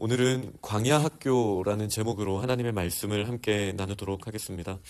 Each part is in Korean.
오늘은 광야 학교라는 제목으로 하나님의 말씀을 함께 나누도록 하겠습니다.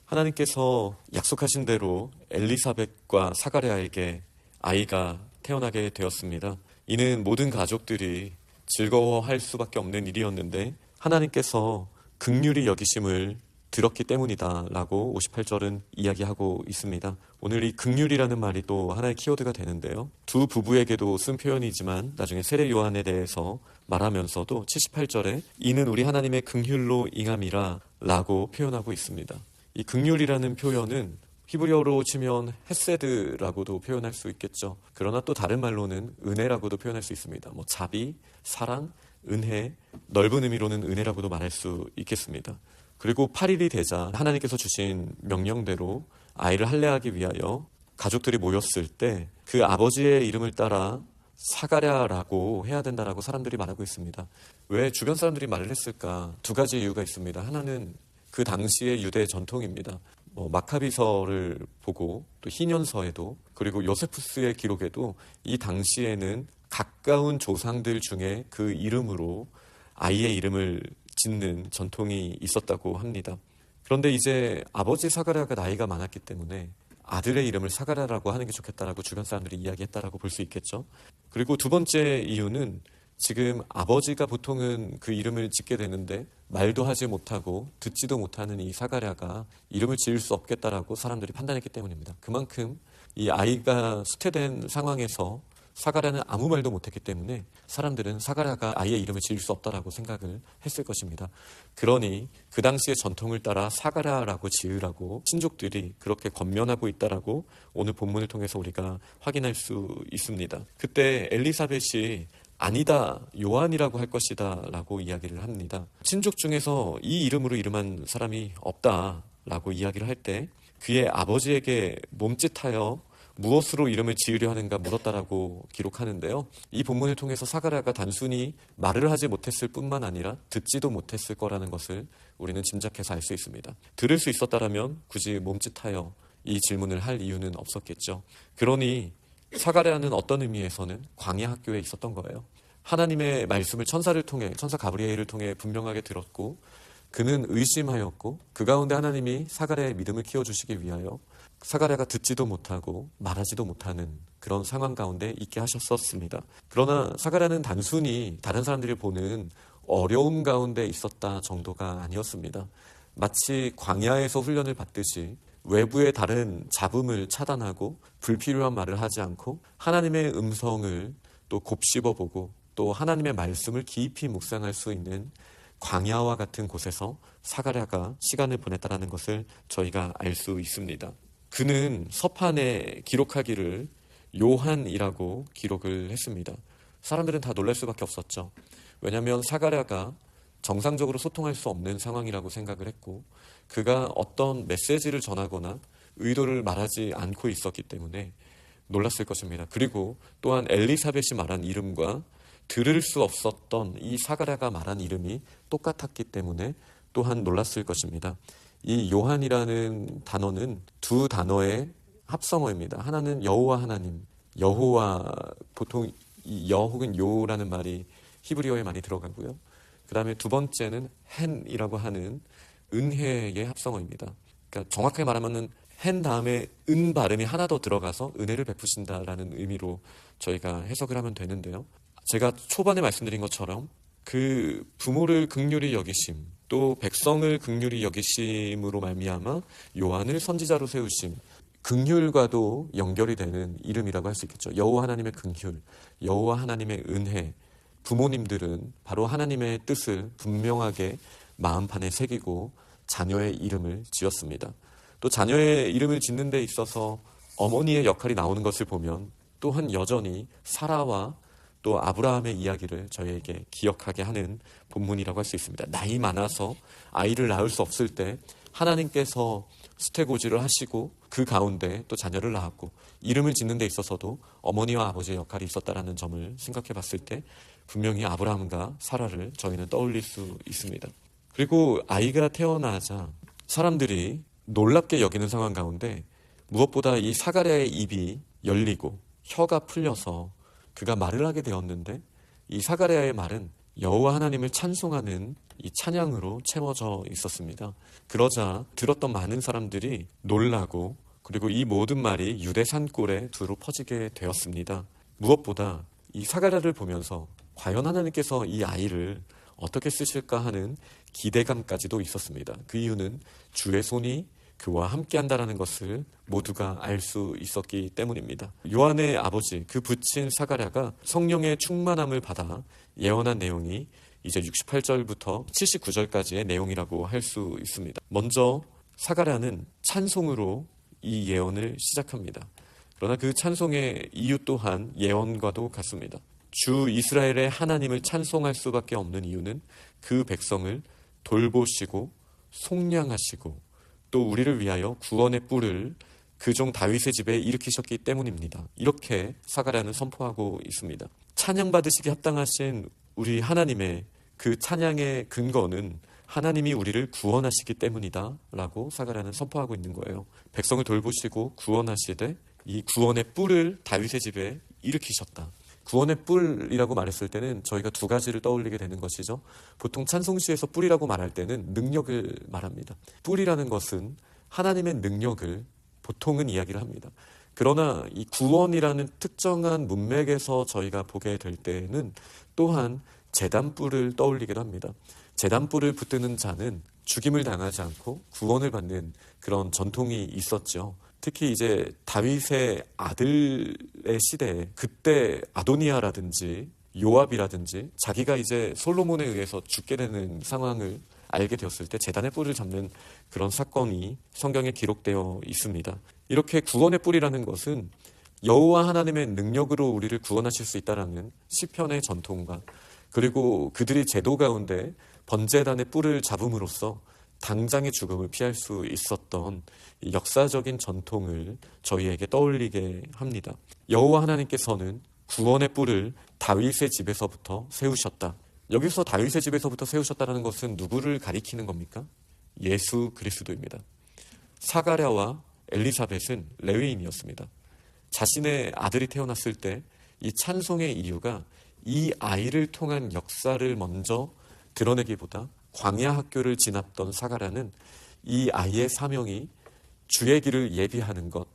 하나님께서 약속하신 대로 엘리사벳과 사가랴에게 아이가 태어나게 되었습니다. 이는 모든 가족들이 즐거워할 수밖에 없는 일이었는데 하나님께서 긍휼히 여기심을 들었기 때문이다 라고 58절은 이야기하고 있습니다. 오늘 이 긍휼이라는 말이 또 하나의 키워드가 되는데요. 두 부부에게도 쓴 표현이지만 나중에 세례 요한에 대해서 말하면서도 78절에 이는 우리 하나님의 긍휼로 잉함이라 라고 표현하고 있습니다. 이 긍휼이라는 표현은 히브리어로 치면 헤세드라고도 표현할 수 있겠죠. 그러나 또 다른 말로는 은혜라고도 표현할 수 있습니다. 자비, 사랑, 은혜, 넓은 의미로는 은혜라고도 말할 수 있겠습니다. 그리고 8일이 되자 하나님께서 주신 명령대로 아이를 할례하기 위하여 가족들이 모였을 때 그 아버지의 이름을 따라 사가랴라고 해야 된다라고 사람들이 말하고 있습니다. 왜 주변 사람들이 말을 했을까? 두 가지 이유가 있습니다. 하나는 그 당시의 유대 전통입니다. 마카비서를 보고 또 희년서에도 그리고 요세푸스의 기록에도 이 당시에는 가까운 조상들 중에 그 이름으로 아이의 이름을 짓는 전통이 있었다고 합니다. 그런데 이제 아버지 사가랴가 나이가 많았기 때문에 아들의 이름을 사가랴라고 하는 게 좋겠다라고 주변 사람들이 이야기했다라고 볼 수 있겠죠. 그리고 두 번째 이유는 지금 아버지가 보통은 그 이름을 짓게 되는데 말도 하지 못하고 듣지도 못하는 이 사가랴가 이름을 지을 수 없겠다라고 사람들이 판단했기 때문입니다. 그만큼 이 아이가 수태된 상황에서 사가랴는 아무 말도 못했기 때문에 사람들은 사가랴가 아이의 이름을 지을 수 없다라고 생각을 했을 것입니다. 그러니 그 당시의 전통을 따라 사가랴라고 지으라고 신족들이 그렇게 권면하고 있다라고 오늘 본문을 통해서 우리가 확인할 수 있습니다. 그때 엘리사벳이 아니다, 요한이라고 할 것이다 라고 이야기를 합니다. 친족 중에서 이 이름으로 이름한 사람이 없다라고 이야기를 할 때 그의 아버지에게 몸짓하여 무엇으로 이름을 지으려 하는가 물었다라고 기록하는데요. 이 본문을 통해서 사가랴가 단순히 말을 하지 못했을 뿐만 아니라 듣지도 못했을 거라는 것을 우리는 짐작해서 알 수 있습니다. 들을 수 있었다라면 굳이 몸짓하여 이 질문을 할 이유는 없었겠죠. 그러니 사가랴는 어떤 의미에서는 광야 학교에 있었던 거예요. 하나님의 말씀을 천사 가브리엘을 통해 분명하게 들었고 그는 의심하였고 그 가운데 하나님이 사가랴의 믿음을 키워주시기 위하여 사가랴가 듣지도 못하고 말하지도 못하는 그런 상황 가운데 있게 하셨었습니다. 그러나 사가랴는 단순히 다른 사람들이 보는 어려움 가운데 있었다 정도가 아니었습니다. 마치 광야에서 훈련을 받듯이 외부의 다른 잡음을 차단하고 불필요한 말을 하지 않고 하나님의 음성을 또 곱씹어보고 또 하나님의 말씀을 깊이 묵상할 수 있는 광야와 같은 곳에서 사가랴가 시간을 보냈다는 것을 저희가 알 수 있습니다. 그는 서판에 기록하기를 요한이라고 기록을 했습니다. 사람들은 다 놀랄 수밖에 없었죠. 왜냐하면 사가랴가 정상적으로 소통할 수 없는 상황이라고 생각을 했고 그가 어떤 메시지를 전하거나 의도를 말하지 않고 있었기 때문에 놀랐을 것입니다. 그리고 또한 엘리사벳이 말한 이름과 들을 수 없었던 이 사가랴가 말한 이름이 똑같았기 때문에 또한 놀랐을 것입니다. 이 요한이라는 단어는 두 단어의 합성어입니다. 하나는 여호와 하나님, 여호와 보통 여 혹은 요라는 말이 히브리어에 많이 들어가고요. 그 다음에 두 번째는 헨이라고 하는 은혜의 합성어입니다. 그러니까 정확하게 말하면 헨 다음에 은 발음이 하나 더 들어가서 은혜를 베푸신다라는 의미로 저희가 해석을 하면 되는데요. 제가 초반에 말씀드린 것처럼 그 부모를 긍휼히 여기심 또 백성을 긍휼히 여기심으로 말미암아 요한을 선지자로 세우심 긍휼과도 연결이 되는 이름이라고 할 수 있겠죠. 여호와 하나님의 긍휼, 여호와 하나님의 은혜 부모님들은 바로 하나님의 뜻을 분명하게 마음판에 새기고 자녀의 이름을 지었습니다. 또 자녀의 이름을 짓는 데 있어서 어머니의 역할이 나오는 것을 보면 또한 여전히 사라와 또 아브라함의 이야기를 저희에게 기억하게 하는 본문이라고 할 수 있습니다. 나이 많아서 아이를 낳을 수 없을 때 하나님께서 수태고지를 하시고 그 가운데 또 자녀를 낳았고 이름을 짓는 데 있어서도 어머니와 아버지의 역할이 있었다는 점을 생각해 봤을 때 분명히 아브라함과 사라를 저희는 떠올릴 수 있습니다. 그리고 아이가 태어나자 사람들이 놀랍게 여기는 상황 가운데 무엇보다 이 사가랴의 입이 열리고 혀가 풀려서 그가 말을 하게 되었는데 이 사가랴의 말은 여호와 하나님을 찬송하는 이 찬양으로 채워져 있었습니다. 그러자 들었던 많은 사람들이 놀라고, 그리고 이 모든 말이 유대 산골에 두루 퍼지게 되었습니다. 무엇보다 이 사가랴를 보면서 과연 하나님께서 이 아이를 어떻게 쓰실까 하는 기대감까지도 있었습니다. 그 이유는 주의 손이 그와 함께 한다라는 것을 모두가 알 수 있었기 때문입니다. 요한의 아버지, 그 부친 사가랴가 성령의 충만함을 받아 예언한 내용이 이제 68절부터 79절까지의 내용이라고 할 수 있습니다. 먼저 사가랴는 찬송으로 이 예언을 시작합니다. 그러나 그 찬송의 이유 또한 예언과도 같습니다. 주 이스라엘의 하나님을 찬송할 수밖에 없는 이유는 그 백성을 돌보시고 속량하시고 또 우리를 위하여 구원의 뿔을 그 종 다윗의 집에 일으키셨기 때문입니다. 이렇게 사가랴는 선포하고 있습니다. 찬양받으시기 합당하신 우리 하나님의 그 찬양의 근거는 하나님이 우리를 구원하시기 때문이다 라고 사가랴는 선포하고 있는 거예요. 백성을 돌보시고 구원하시되 이 구원의 뿔을 다윗의 집에 일으키셨다. 구원의 뿔이라고 말했을 때는 저희가 두 가지를 떠올리게 되는 것이죠. 보통 찬송시에서 뿔이라고 말할 때는 능력을 말합니다. 뿔이라는 것은 하나님의 능력을 보통은 이야기를 합니다. 그러나 이 구원이라는 특정한 문맥에서 저희가 보게 될 때는 또한 제단뿔을 떠올리기도 합니다. 제단뿔을 붙드는 자는 죽임을 당하지 않고 구원을 받는 그런 전통이 있었죠. 특히 이제 다윗의 아들의 시대에 그때 아도니아라든지 요압이라든지 자기가 이제 솔로몬에 의해서 죽게 되는 상황을 알게 되었을 때 제단의 뿔을 잡는 그런 사건이 성경에 기록되어 있습니다. 이렇게 구원의 뿔이라는 것은 여호와 하나님의 능력으로 우리를 구원하실 수 있다라는 시편의 전통과, 그리고 그들이 제도 가운데 번제단의 뿔을 잡음으로써 당장의 죽음을 피할 수 있었던 역사적인 전통을 저희에게 떠올리게 합니다. 여호와 하나님께서는 구원의 뿔을 다윗의 집에서부터 세우셨다. 여기서 다윗의 집에서부터 세우셨다는 것은 누구를 가리키는 겁니까? 예수 그리스도입니다. 사가랴와 엘리사벳은 레위인이었습니다. 자신의 아들이 태어났을 때 이 찬송의 이유가 이 아이를 통한 역사를 먼저 드러내기보다 광야 학교를 지났던 사가랴는 이 아이의 사명이 주의 길을 예비하는 것,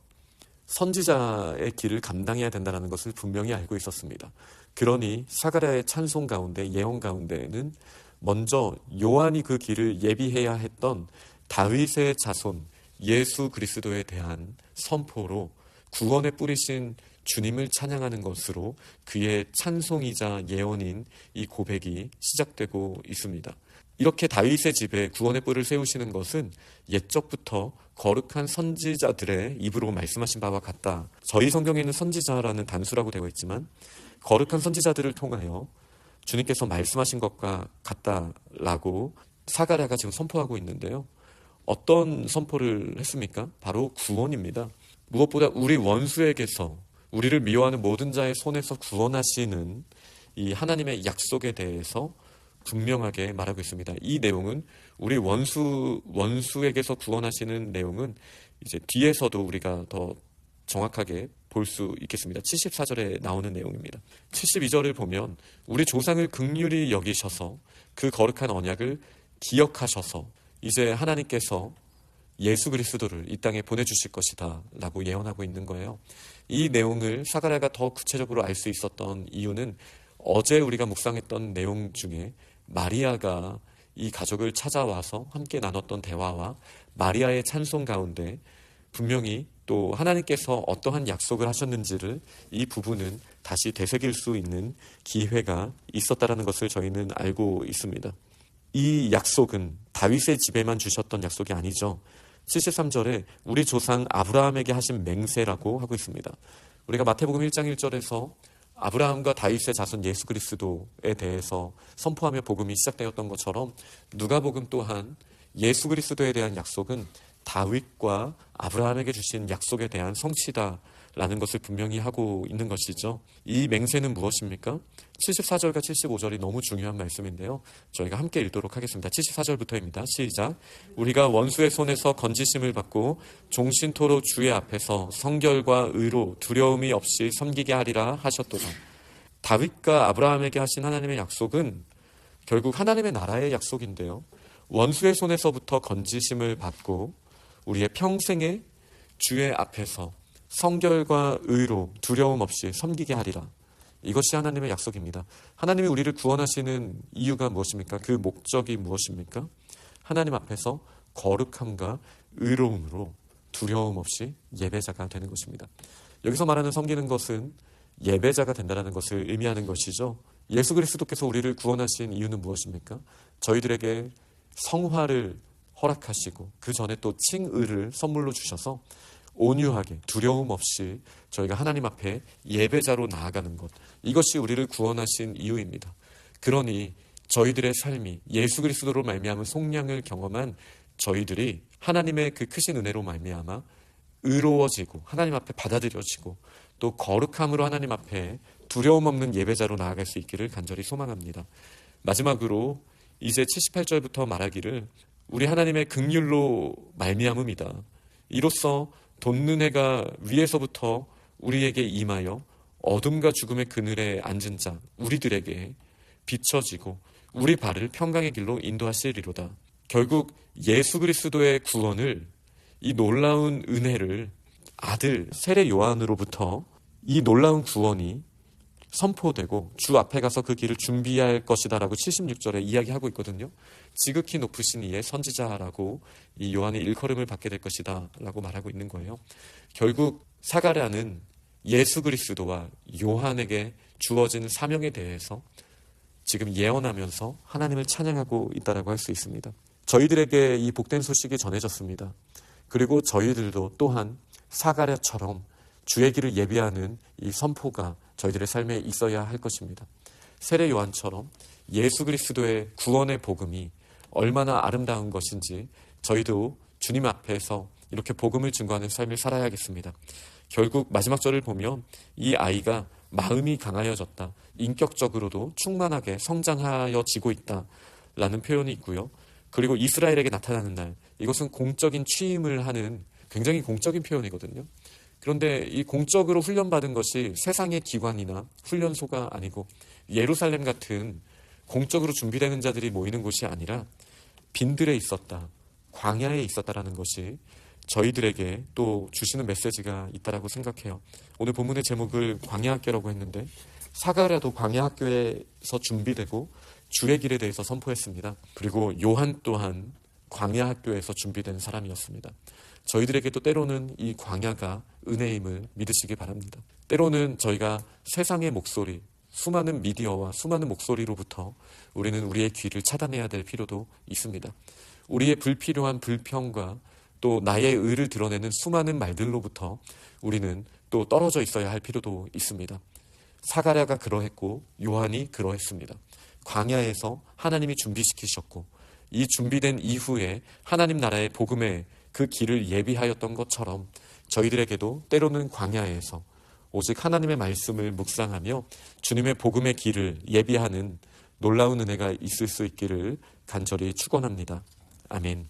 선지자의 길을 감당해야 된다는 것을 분명히 알고 있었습니다. 그러니 사가랴의 찬송 가운데, 예언 가운데에는 먼저 요한이 그 길을 예비해야 했던 다윗의 자손 예수 그리스도에 대한 선포로 구원에 뿌리신 주님을 찬양하는 것으로 그의 찬송이자 예언인 이 고백이 시작되고 있습니다. 이렇게 다윗의 집에 구원의 뿔을 세우시는 것은 옛적부터 거룩한 선지자들의 입으로 말씀하신 바와 같다. 저희 성경에는 선지자라는 단수라고 되어 있지만 거룩한 선지자들을 통하여 주님께서 말씀하신 것과 같다라고 사가랴가 지금 선포하고 있는데요. 어떤 선포를 했습니까? 바로 구원입니다. 무엇보다 우리 원수에게서 우리를 미워하는 모든 자의 손에서 구원하시는 이 하나님의 약속에 대해서 분명하게 말하고 있습니다. 이 내용은 우리 원수에게서 구원하시는 내용은 이제 뒤에서도 우리가 더 정확하게 볼 수 있겠습니다. 74절에 나오는 내용입니다. 72절을 보면 우리 조상을 긍휼히 여기셔서 그 거룩한 언약을 기억하셔서 이제 하나님께서 예수 그리스도를 이 땅에 보내주실 것이다 라고 예언하고 있는 거예요. 이 내용을 사가랴가 더 구체적으로 알 수 있었던 이유는 어제 우리가 묵상했던 내용 중에 마리아가 이 가족을 찾아와서 함께 나눴던 대화와 마리아의 찬송 가운데 분명히 또 하나님께서 어떠한 약속을 하셨는지를 이 부분은 다시 되새길 수 있는 기회가 있었다는 것을 저희는 알고 있습니다. 이 약속은 다윗의 집에만 주셨던 약속이 아니죠. 73절에 우리 조상 아브라함에게 하신 맹세라고 하고 있습니다. 우리가 마태복음 1장 1절에서 아브라함과 다윗의 자손 예수 그리스도에 대해서 선포하며 복음이 시작되었던 것처럼 누가복음 또한 예수 그리스도에 대한 약속은 다윗과 아브라함에게 주신 약속에 대한 성취다라는 것을 분명히 하고 있는 것이죠. 이 맹세는 무엇입니까? 74절과 75절이 너무 중요한 말씀인데요. 저희가 함께 읽도록 하겠습니다. 74절부터입니다. 시작. 우리가 원수의 손에서 건지심을 받고 종신토로 주의 앞에서 성결과 의로 두려움이 없이 섬기게 하리라 하셨도다. 다윗과 아브라함에게 하신 하나님의 약속은 결국 하나님의 나라의 약속인데요. 원수의 손에서부터 건지심을 받고 우리의 평생에 주의 앞에서 성결과 의로 두려움 없이 섬기게 하리라. 이것이 하나님의 약속입니다. 하나님이 우리를 구원하시는 이유가 무엇입니까? 그 목적이 무엇입니까? 하나님 앞에서 거룩함과 의로움으로 두려움 없이 예배자가 되는 것입니다. 여기서 말하는 섬기는 것은 예배자가 된다는 것을 의미하는 것이죠. 예수 그리스도께서 우리를 구원하신 이유는 무엇입니까? 저희들에게 성화를 허락하시고 그 전에 또 칭의를 선물로 주셔서 온유하게 두려움 없이 저희가 하나님 앞에 예배자로 나아가는 것, 이것이 우리를 구원하신 이유입니다. 그러니 저희들의 삶이 예수 그리스도로 말미암은 속량을 경험한 저희들이 하나님의 그 크신 은혜로 말미암아 의로워지고 하나님 앞에 받아들여지고 또 거룩함으로 하나님 앞에 두려움 없는 예배자로 나아갈 수 있기를 간절히 소망합니다. 마지막으로 이제 78절부터 말하기를 우리 하나님의 긍휼로 말미암음이다. 이로써 돋는 해가 위에서부터 우리에게 임하여 어둠과 죽음의 그늘에 앉은 자 우리들에게 비춰지고 우리 발을 평강의 길로 인도하시리로다. 결국 예수 그리스도의 구원을, 이 놀라운 은혜를 아들 세례 요한으로부터 이 놀라운 구원이 선포되고 주 앞에 가서 그 길을 준비할 것이다 라고 76절에 이야기하고 있거든요. 지극히 높으신 이의 선지자라고 이 요한의 일컬음을 받게 될 것이다 라고 말하고 있는 거예요. 결국 사가랴는 예수 그리스도와 요한에게 주어진 사명에 대해서 지금 예언하면서 하나님을 찬양하고 있다라고 할 수 있습니다. 저희들에게 이 복된 소식이 전해졌습니다. 그리고 저희들도 또한 사가랴처럼 주의 길을 예비하는 이 선포가 저희들의 삶에 있어야 할 것입니다. 세례 요한처럼 예수 그리스도의 구원의 복음이 얼마나 아름다운 것인지 저희도 주님 앞에서 이렇게 복음을 증거하는 삶을 살아야겠습니다. 결국 마지막 절을 보면 이 아이가 마음이 강하여졌다, 인격적으로도 충만하게 성장하여지고 있다라는 표현이 있고요. 그리고 이스라엘에게 나타나는 날, 이것은 공적인 취임을 하는 굉장히 공적인 표현이거든요. 그런데 이 공적으로 훈련받은 것이 세상의 기관이나 훈련소가 아니고 예루살렘 같은 공적으로 준비되는 자들이 모이는 곳이 아니라 빈들에 있었다, 광야에 있었다라는 것이 저희들에게 또 주시는 메시지가 있다라고 생각해요. 오늘 본문의 제목을 광야학교라고 했는데 사가랴도 광야학교에서 준비되고 주의 길에 대해서 선포했습니다. 그리고 요한 또한 광야학교에서 준비된 사람이었습니다. 저희들에게도 때로는 이 광야가 은혜임을 믿으시기 바랍니다. 때로는 저희가 세상의 목소리, 수많은 미디어와 수많은 목소리로부터 우리는 우리의 귀를 차단해야 될 필요도 있습니다. 우리의 불필요한 불평과 또 나의 의를 드러내는 수많은 말들로부터 우리는 또 떨어져 있어야 할 필요도 있습니다. 사가랴가 그러했고 요한이 그러했습니다. 광야에서 하나님이 준비시키셨고 이 준비된 이후에 하나님 나라의 복음의 그 길을 예비하였던 것처럼 저희들에게도 때로는 광야에서 오직 하나님의 말씀을 묵상하며 주님의 복음의 길을 예비하는 놀라운 은혜가 있을 수 있기를 간절히 축원합니다. 아멘.